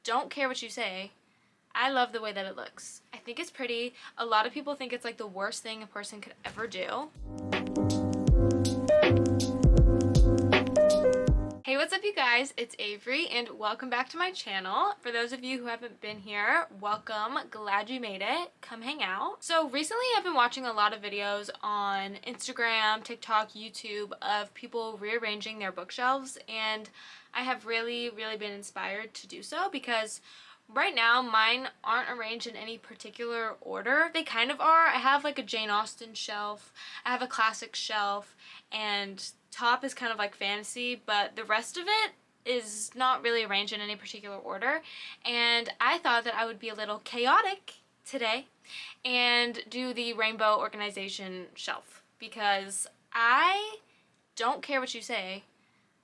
don't care what you say. I love the way that it looks. I think it's pretty. A lot of people think it's like the worst thing a person could ever do. Hey, what's up you guys? It's Avery and welcome back to my channel. For those of you who haven't been here, welcome. Glad you made it. Come hang out. So recently I've been watching a lot of videos on Instagram, TikTok, YouTube of people rearranging their bookshelves, and I have really been inspired to do so because right now mine aren't arranged in any particular order. They kind of are. I have like a Jane Austen shelf, I have a classic shelf, and top is kind of like fantasy, but the rest of it is not really arranged in any particular order. And I thought that I would be a little chaotic today and do the rainbow organization shelf because I don't care what you say.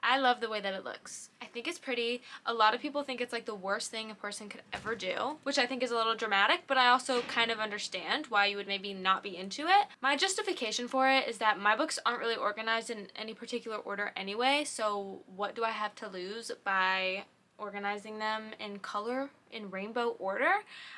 I love the way that it looks. I think it's pretty. A lot of people think it's like the worst thing a person could ever do, which I think is a little dramatic, but I also kind of understand why you would maybe not be into it. My justification for it is that my books aren't really organized in any particular order anyway, so what do I have to lose by organizing them in color, in rainbow order?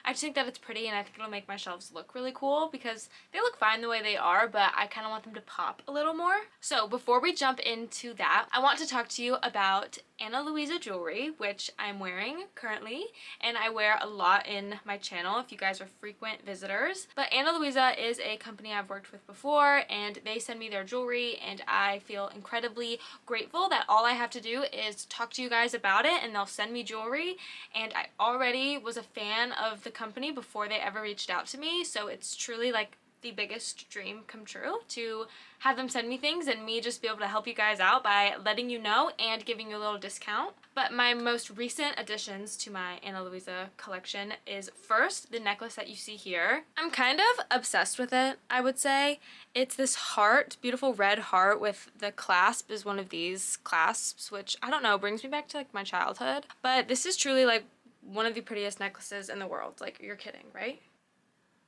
I just think that it's pretty, and I think it'll make my shelves look really cool because they look fine the way they are, but I kind of want them to pop a little more. So before we jump into that, I want to talk to you about Luisa Jewelry, which I'm wearing currently, and I wear a lot in my channel if you guys are frequent visitors. But Luisa is a company I've worked with before, and they send me their jewelry, and I feel incredibly grateful that all I have to do is talk to you guys about it and they'll send me jewelry. And I already was a fan of the company before they ever reached out to me, so it's truly like the biggest dream come true to have them send me things and me just be able to help you guys out by letting you know and giving you a little discount. But my most recent additions to my Luisa collection is first the necklace that you see here. I'm kind of obsessed with it, I would say. It's this heart, beautiful red heart with the clasp is one of these clasps, which I don't know, brings me back to like my childhood. But this is truly like one of the prettiest necklaces in the world. Like, you're kidding, right?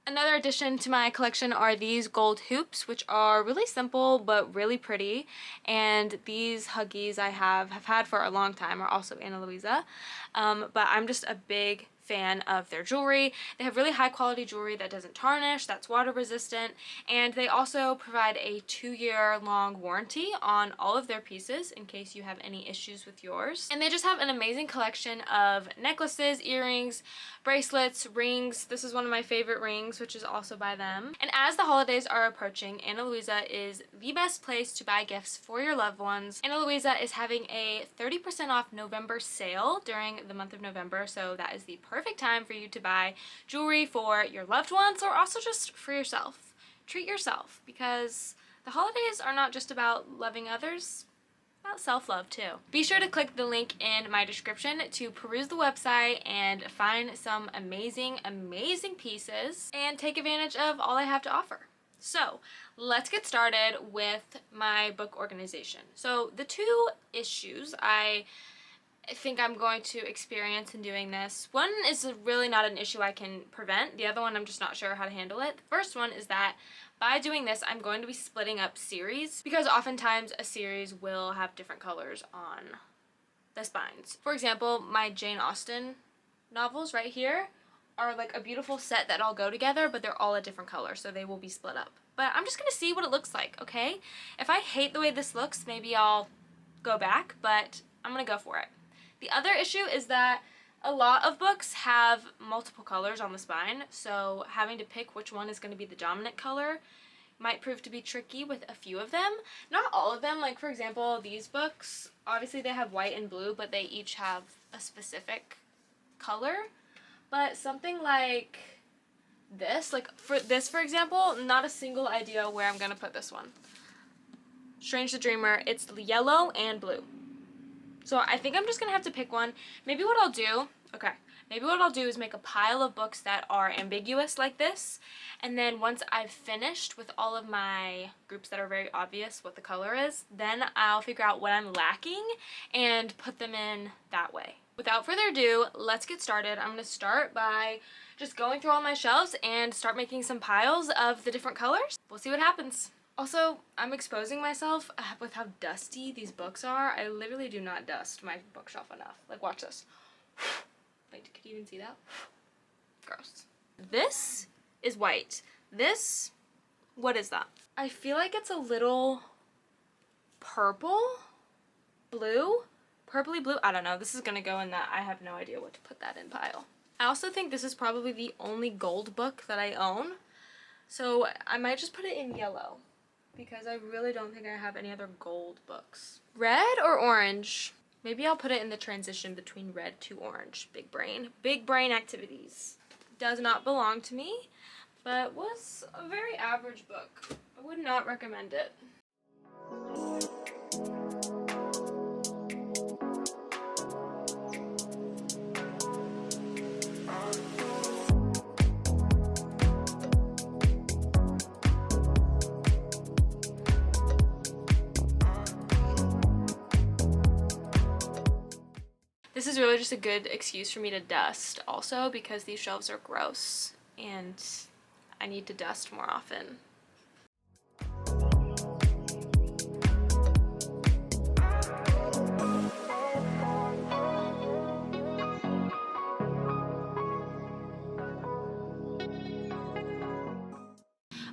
Another addition to my collection are these gold hoops, which are really simple but really pretty. And these Huggies I have had for a long time are also Luisa. But I'm just a big fan of their jewelry. They have really high quality jewelry that doesn't tarnish, that's water resistant, and they also provide a 2-year long warranty on all of their pieces in case you have any issues with yours. And they just have an amazing collection of necklaces, earrings, bracelets, rings. This is one of my favorite rings, which is also by them. And as the holidays are approaching, Luisa is the best place to buy gifts for your loved ones. Luisa is having a 30% off November sale during the month of November, so that is the perfect time for you to buy jewelry for your loved ones or also just for yourself. Treat yourself, because the holidays are not just about loving others, about self-love too. Be sure to click the link in my description to peruse the website and find some amazing pieces and take advantage of all I have to offer. So let's get started with my book organization. So the two issues I think I'm going to experience in doing this. One is really not an issue I can prevent. The other one I'm just not sure how to handle it. The first one is that by doing this I'm going to be splitting up series because oftentimes a series will have different colors on the spines. For example, my Jane Austen novels right here are like a beautiful set that all go together, but they're all a different color, so they will be split up. But I'm just gonna see what it looks like, okay? If I hate the way this looks, maybe I'll go back, but I'm gonna go for it. The other issue is that a lot of books have multiple colors on the spine, so having to pick which one is going to be the dominant color might prove to be tricky with a few of them. Not all of them. Like, for example, these books, obviously they have white and blue, but they each have a specific color. But something like this, like for this, for example, not a single idea where I'm going to put this one. Strange the Dreamer, it's yellow and blue. So I think I'm just going to have to pick one. Maybe what I'll do is make a pile of books that are ambiguous like this. And then once I've finished with all of my groups that are very obvious what the color is, then I'll figure out what I'm lacking and put them in that way. Without further ado, let's get started. I'm going to start by just going through all my shelves and start making some piles of the different colors. We'll see what happens. Also, I'm exposing myself with how dusty these books are. I literally do not dust my bookshelf enough. Like, watch this. Wait, could you even see that? Gross. This is white. This, what is that? I feel like it's a little purple, blue, purpley blue. I don't know. This is gonna go in that I have no idea what to put that in pile. I also think this is probably the only gold book that I own. So I might just put it in yellow because I really don't think I have any other gold books. Red or orange? Maybe I'll put it in the transition between red to orange. Big brain. Big brain activities. Does not belong to me, but was a very average book. I would not recommend it. This is really just a good excuse for me to dust also because these shelves are gross and I need to dust more often.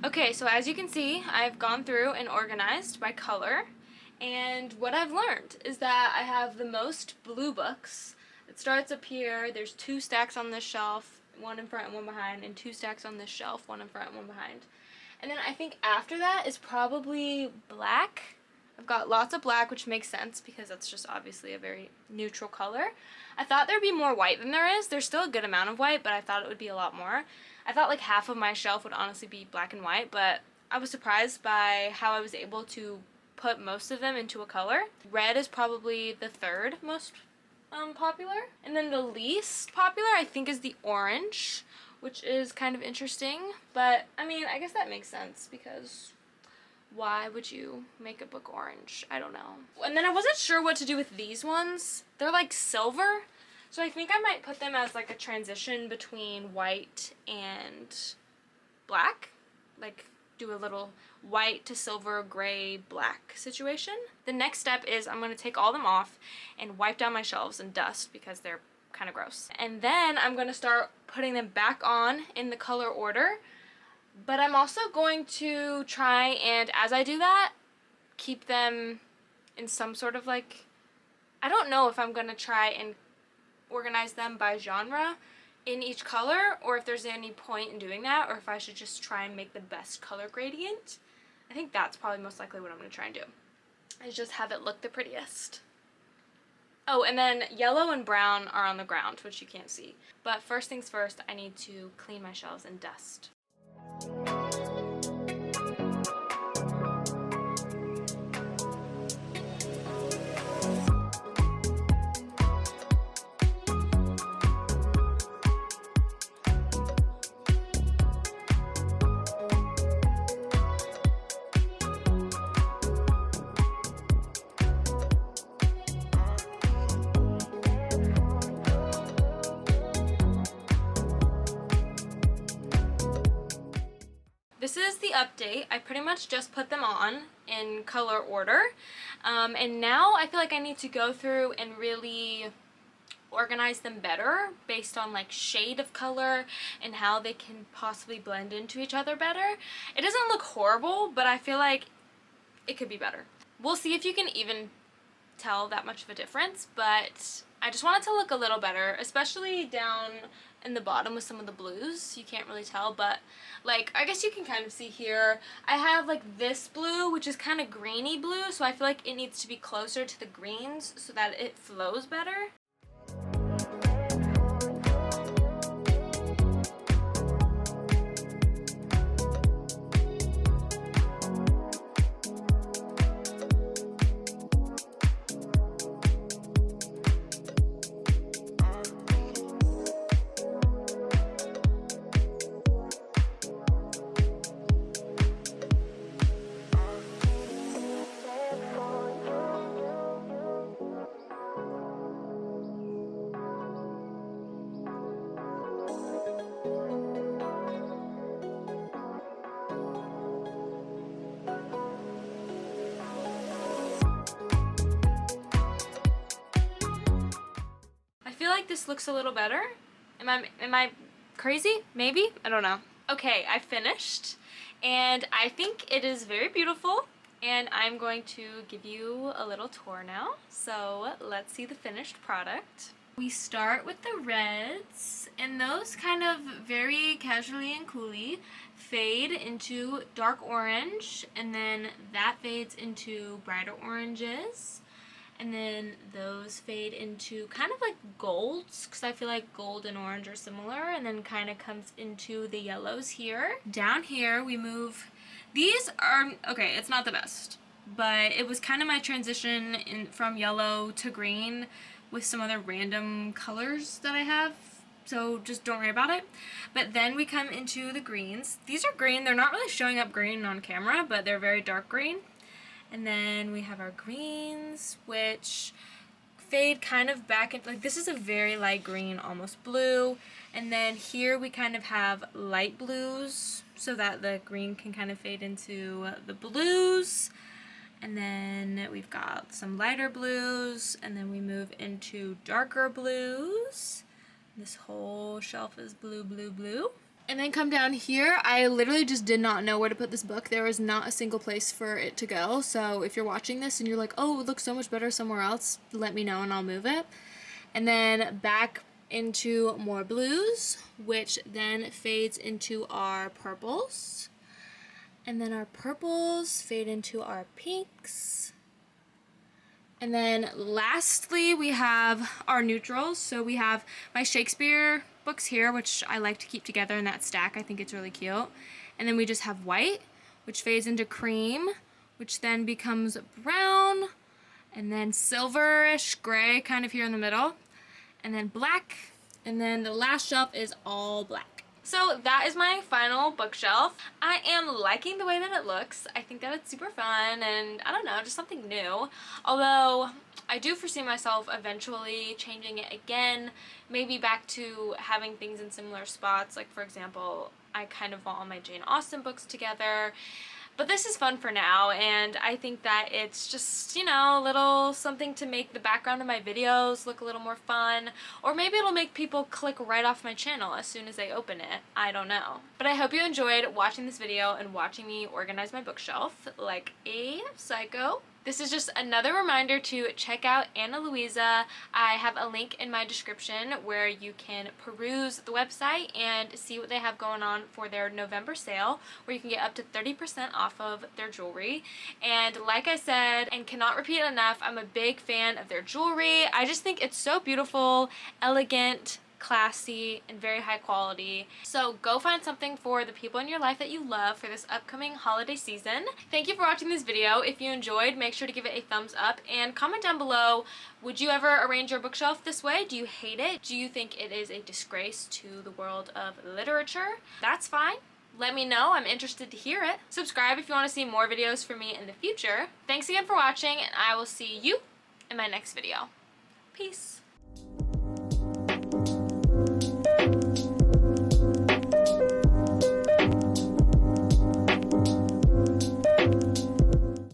Okay, so as you can see, I've gone through and organized by color. And what I've learned is that I have the most blue books. It starts up here. There's 2 stacks on this shelf, one in front and one behind, and 2 stacks on this shelf, one in front and one behind. And then I think after that is probably black. I've got lots of black, which makes sense because that's just obviously a very neutral color. I thought there'd be more white than there is. There's still a good amount of white, but I thought it would be a lot more. I thought like half of my shelf would honestly be black and white, but I was surprised by how I was able to put most of them into a color. Red is probably the 3rd most popular. And then the least popular I think is the orange, which is kind of interesting. But I mean, I guess that makes sense because why would you make a book orange? I don't know. And then I wasn't sure what to do with these ones. They're like silver. So I think I might put them as like a transition between white and black. Like do a little white to silver, gray, black situation. The next step is I'm going to take all them off and wipe down my shelves and dust because they're kind of gross. And then I'm going to start putting them back on in the color order. But I'm also going to try and, as I do that, keep them in some sort of like, I don't know if I'm going to try and organize them by genre in each color, or if there's any point in doing that, or if I should just try and make the best color gradient. I think that's probably most likely what I'm going to try and do, is just have it look the prettiest. Oh, and then yellow and brown are on the ground, which you can't see. But first things first, I need to clean my shelves and dust. This is the update. I pretty much just put them on in color order. And now I feel like I need to go through and really organize them better based on like shade of color and how they can possibly blend into each other better. It doesn't look horrible, but I feel like it could be better. We'll see if you can even tell that much of a difference, but I just want it to look a little better, especially down in the bottom with some of the blues. You can't really tell, but like I guess you can kind of see here I have like this blue, which is kind of greeny blue, so I feel like it needs to be closer to the greens so that it flows better. like this looks a little better. Am I crazy? Maybe? I don't know. Okay, I finished, and I think it is very beautiful, and I'm going to give you a little tour now. So let's see the finished product. We start with the reds, and those kind of very casually and coolly fade into dark orange, and then that fades into brighter oranges. And then those fade into kind of like golds, because I feel like gold and orange are similar, and then kind of comes into the yellows here. Down here we move, these are, okay, it's not the best, but it was kind of my transition from yellow to green with some other random colors that I have, so just don't worry about it. But then we come into the greens. These are green, they're not really showing up green on camera, but they're very dark green. And then we have our greens, which fade kind of back into, like, this is a very light green, almost blue. And then here we kind of have light blues, so that the green can kind of fade into the blues. And then we've got some lighter blues, and then we move into darker blues. This whole shelf is blue, blue, blue. And then come down here, I literally just did not know where to put this book. There was not a single place for it to go. So if you're watching this and you're like, oh, it looks so much better somewhere else, let me know and I'll move it. And then back into more blues, which then fades into our purples. And then our purples fade into our pinks. And then lastly, we have our neutrals. So we have my Shakespeare books here, which I like to keep together in that stack. I think it's really cute. And then we just have white, which fades into cream, which then becomes brown, and then silverish gray kind of here in the middle, and then black, and then the last shelf is all black. So that is my final bookshelf. I am liking the way that it looks. I think that it's super fun, and I don't know, just something new. Although I do foresee myself eventually changing it again, maybe back to having things in similar spots. Like, for example, I kind of want all my Jane Austen books together. But this is fun for now, and I think that it's just, you know, a little something to make the background of my videos look a little more fun. Or maybe it'll make people click right off my channel as soon as they open it. I don't know. But I hope you enjoyed watching this video and watching me organize my bookshelf like a psycho. This is just another reminder to check out Ana Luisa. I have a link in my description where you can peruse the website and see what they have going on for their November sale, where you can get up to 30% off of their jewelry. And like I said, and cannot repeat enough, I'm a big fan of their jewelry. I just think it's so beautiful, elegant, classy, and very high quality. So go find something for the people in your life that you love for this upcoming holiday season. Thank you for watching this video. If you enjoyed, make sure to give it a thumbs up and comment down below, would you ever arrange your bookshelf this way? Do you hate it? Do you think it is a disgrace to the world of literature? That's fine. Let me know. I'm interested to hear it. Subscribe if you want to see more videos from me in the future. Thanks again for watching, and I will see you in my next video. Peace.